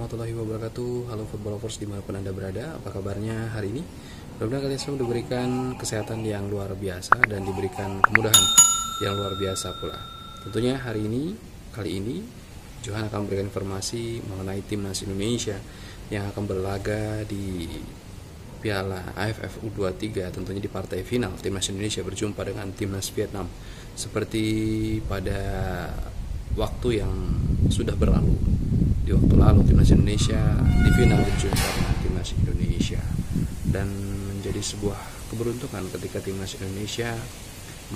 warahmatullahi wabarakatuh. Halo football lovers dimanapun Anda berada. Apa kabarnya hari ini? Mudah-mudahan kalian semua diberikan kesehatan yang luar biasa dan diberikan kemudahan yang luar biasa pula. Tentunya kali ini Johan akan memberikan informasi mengenai timnas Indonesia yang akan berlaga di Piala AFF U23, tentunya di partai final. Timnas Indonesia berjumpa dengan timnas Vietnam seperti pada waktu yang sudah berlalu. Di waktu lalu timnas Indonesia di final berjumpa dengan timnas Indonesia, dan menjadi sebuah keberuntungan ketika timnas Indonesia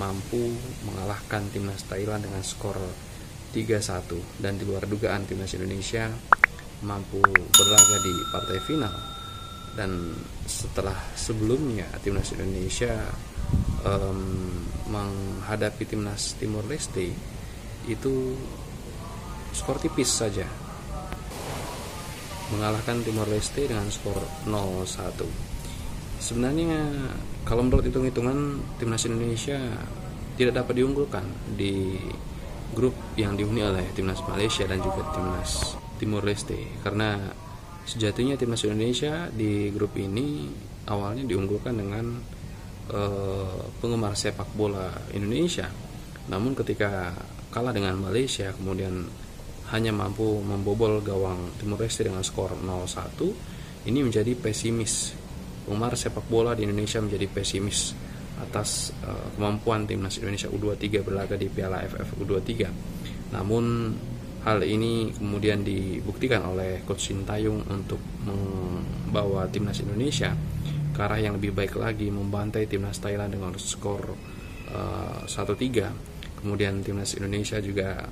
mampu mengalahkan timnas Thailand dengan skor 3-1, dan di luar dugaan timnas Indonesia mampu berlaga di partai final. Dan setelah sebelumnya timnas Indonesia menghadapi timnas Timor Leste itu skor tipis saja, mengalahkan Timor Leste dengan skor 0-1. Sebenarnya kalau menurut hitung-hitungan timnas Indonesia tidak dapat diunggulkan di grup yang dihuni oleh timnas Malaysia dan juga timnas Timor Leste, karena sejatinya timnas Indonesia di grup ini awalnya diunggulkan dengan penggemar sepak bola Indonesia. Namun ketika kalah dengan Malaysia, kemudian hanya mampu membobol gawang Timor Leste dengan skor 0-1, ini menjadi pesimis. Penggemar sepak bola di Indonesia menjadi pesimis atas kemampuan timnas Indonesia U23 berlaga di Piala AFF U23. Namun hal ini kemudian dibuktikan oleh Coach Sintayong untuk membawa timnas Indonesia ke arah yang lebih baik lagi, membantai timnas Thailand dengan skor 1-3. Kemudian timnas Indonesia juga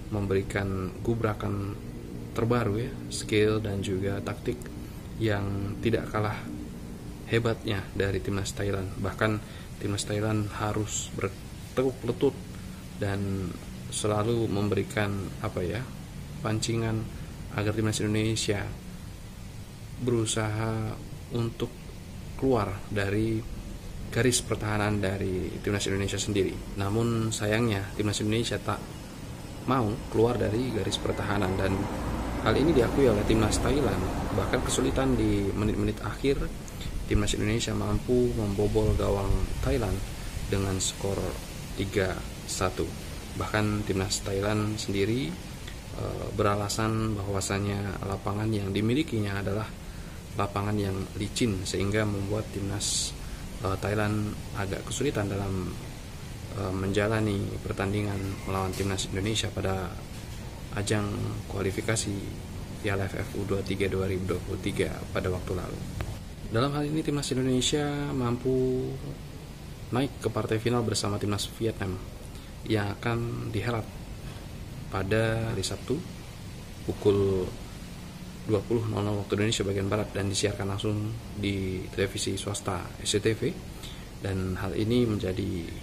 memberikan gubrakan terbaru skill dan juga taktik yang tidak kalah hebatnya dari timnas Thailand. Bahkan timnas Thailand harus bertekuk lutut dan selalu memberikan pancingan agar timnas Indonesia berusaha untuk keluar dari garis pertahanan dari timnas Indonesia sendiri. Namun sayangnya timnas Indonesia tak mau keluar dari garis pertahanan, dan hal ini diakui oleh timnas Thailand. Bahkan kesulitan di menit-menit akhir, timnas Indonesia mampu membobol gawang Thailand dengan skor 3-1. Bahkan timnas Thailand sendiri beralasan bahwasannya lapangan yang dimilikinya adalah lapangan yang licin, sehingga membuat timnas Thailand agak kesulitan dalam menjalani pertandingan melawan timnas Indonesia pada ajang kualifikasi Piala AFF U23 2023 pada waktu lalu. Dalam hal ini timnas Indonesia mampu naik ke partai final bersama timnas Vietnam yang akan dihelat pada hari Sabtu pukul 20.00 waktu Indonesia bagian Barat, dan disiarkan langsung di televisi swasta SCTV. Dan hal ini menjadi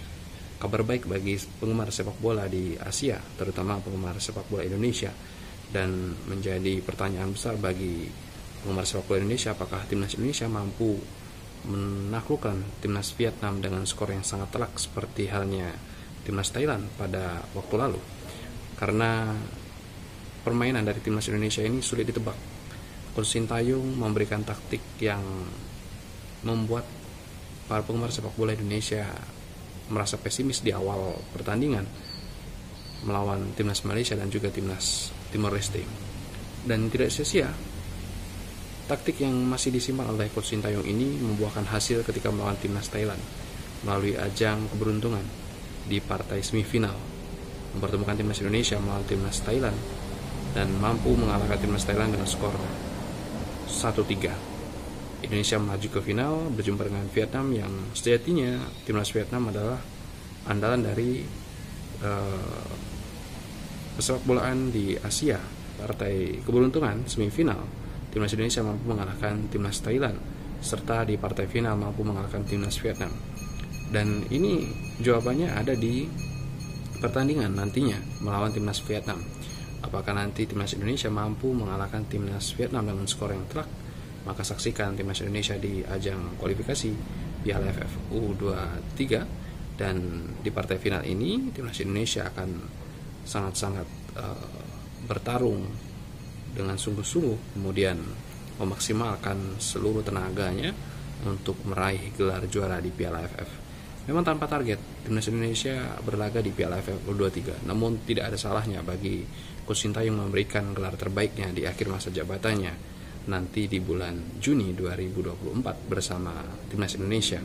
kabar baik bagi penggemar sepak bola di Asia, terutama penggemar sepak bola Indonesia, dan menjadi pertanyaan besar bagi penggemar sepak bola Indonesia, apakah timnas Indonesia mampu menaklukkan timnas Vietnam dengan skor yang sangat telak seperti halnya timnas Thailand pada waktu lalu. Karena permainan dari timnas Indonesia ini sulit ditebak. Coach Sintayong memberikan taktik yang membuat para penggemar sepak bola Indonesia merasa pesimis di awal pertandingan melawan timnas Malaysia dan juga timnas Timor Leste. Dan tidak sia-sia, taktik yang masih disimpan oleh Coach Sintayong ini membuahkan hasil ketika melawan timnas Thailand melalui ajang keberuntungan di partai semifinal, mempertemukan timnas Indonesia melawan timnas Thailand dan mampu mengalahkan timnas Thailand dengan skor 1-3. Indonesia melaju ke final berjumpa dengan Vietnam yang sejatinya timnas Vietnam adalah andalan dari pesepak bolaan di Asia. Partai keberuntungan semifinal, timnas Indonesia mampu mengalahkan timnas Thailand, serta di partai final mampu mengalahkan timnas Vietnam. Dan ini jawabannya ada di pertandingan nantinya melawan timnas Vietnam. Apakah nanti timnas Indonesia mampu mengalahkan timnas Vietnam dengan skor yang telak? Maka saksikan timnas Indonesia di ajang kualifikasi Piala AFF U23, dan di partai final ini timnas Indonesia akan sangat-sangat bertarung dengan sungguh-sungguh kemudian memaksimalkan seluruh tenaganya untuk meraih gelar juara di Piala AFF. Memang tanpa target, timnas Indonesia berlaga di Piala AFF U23, namun tidak ada salahnya bagi Coach Sintayong memberikan gelar terbaiknya di akhir masa jabatannya nanti di bulan Juni 2024 bersama timnas Indonesia.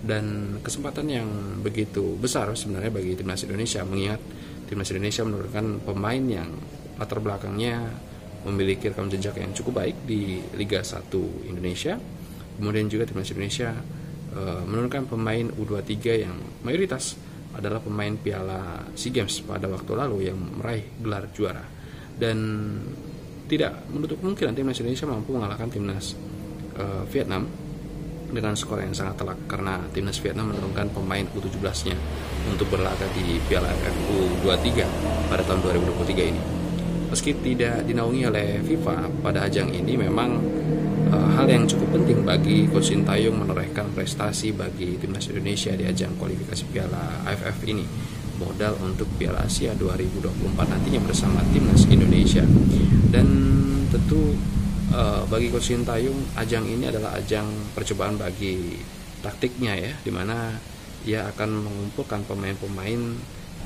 Dan kesempatan yang begitu besar sebenarnya bagi timnas Indonesia, mengingat timnas Indonesia menurunkan pemain yang latar belakangnya memiliki rekam jejak yang cukup baik di Liga 1 Indonesia. Kemudian juga timnas Indonesia menurunkan pemain U23 yang mayoritas adalah pemain Piala SEA Games pada waktu lalu yang meraih gelar juara. Dan tidak menutup kemungkinan timnas Indonesia mampu mengalahkan timnas Vietnam dengan skor yang sangat telak, karena timnas Vietnam menurunkan pemain U17-nya untuk berlaga di Piala AFF U23 pada tahun 2023 ini. Meski tidak dinaungi oleh FIFA pada ajang ini, memang hal yang cukup penting bagi Coach Sintayong menorehkan prestasi bagi timnas Indonesia di ajang kualifikasi Piala AFF ini, modal untuk Piala Asia 2024 nantinya bersama timnas Indonesia. Dan tentu bagi Coach Sintayong, ajang ini adalah ajang percobaan bagi taktiknya ya, dimana ia akan mengumpulkan pemain-pemain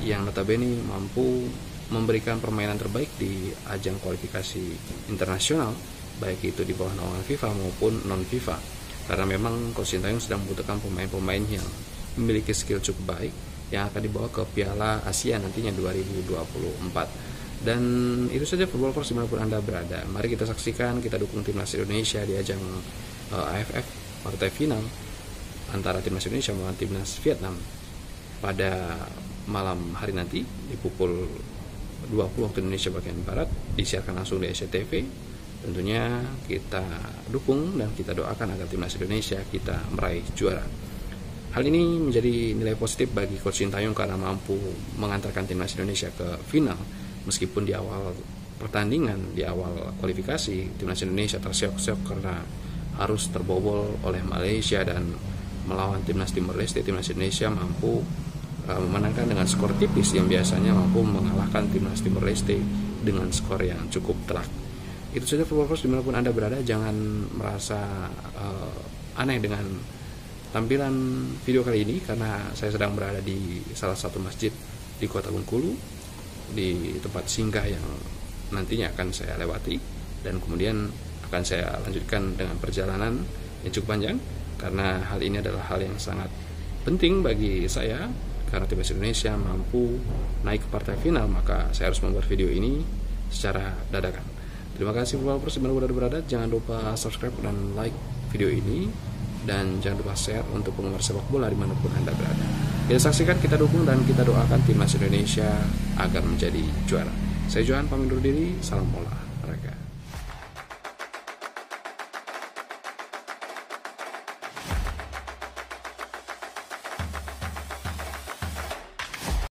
yang notabene mampu memberikan permainan terbaik di ajang kualifikasi internasional, baik itu di bawah naungan FIFA maupun non-FIFA. Karena memang Coach Sintayong sedang membutuhkan pemain-pemain yang memiliki skill cukup baik yang akan dibawa ke Piala Asia nantinya 2024. Dan itu saja Football Force dimanapun Anda berada. Mari kita saksikan, kita dukung timnas Indonesia di ajang AFF partai final antara timnas Indonesia melawan timnas Vietnam pada malam hari nanti di pukul 20 waktu Indonesia bagian Barat, disiarkan langsung di SCTV. Tentunya kita dukung dan kita doakan agar timnas Indonesia kita meraih juara. Hal ini menjadi nilai positif bagi Coach Sintayong karena mampu mengantarkan timnas Indonesia ke final. Meskipun di awal pertandingan, di awal kualifikasi, timnas Indonesia terseok-seok karena harus terbobol oleh Malaysia, dan melawan timnas Timor Leste, timnas Indonesia mampu memenangkan dengan skor tipis yang biasanya mampu mengalahkan timnas Timor Leste dengan skor yang cukup telak. Itu saja Football Force dimanapun Anda berada. Jangan merasa aneh dengan tampilan video kali ini, karena saya sedang berada di salah satu masjid di Kota Bengkulu, di tempat singgah yang nantinya akan saya lewati, dan kemudian akan saya lanjutkan dengan perjalanan yang cukup panjang, karena hal ini adalah hal yang sangat penting bagi saya. Karena timnas Indonesia mampu naik ke partai final, maka saya harus membuat video ini secara dadakan. Terima kasih Football Force dimanapun berada. Jangan lupa subscribe dan like video ini, dan jangan lupa share untuk penggemar sepak bola dimanapun Anda berada. Kita saksikan, kita dukung, dan kita doakan timnas Indonesia agar menjadi juara. Saya Johan pamit undur diri. Salam bola.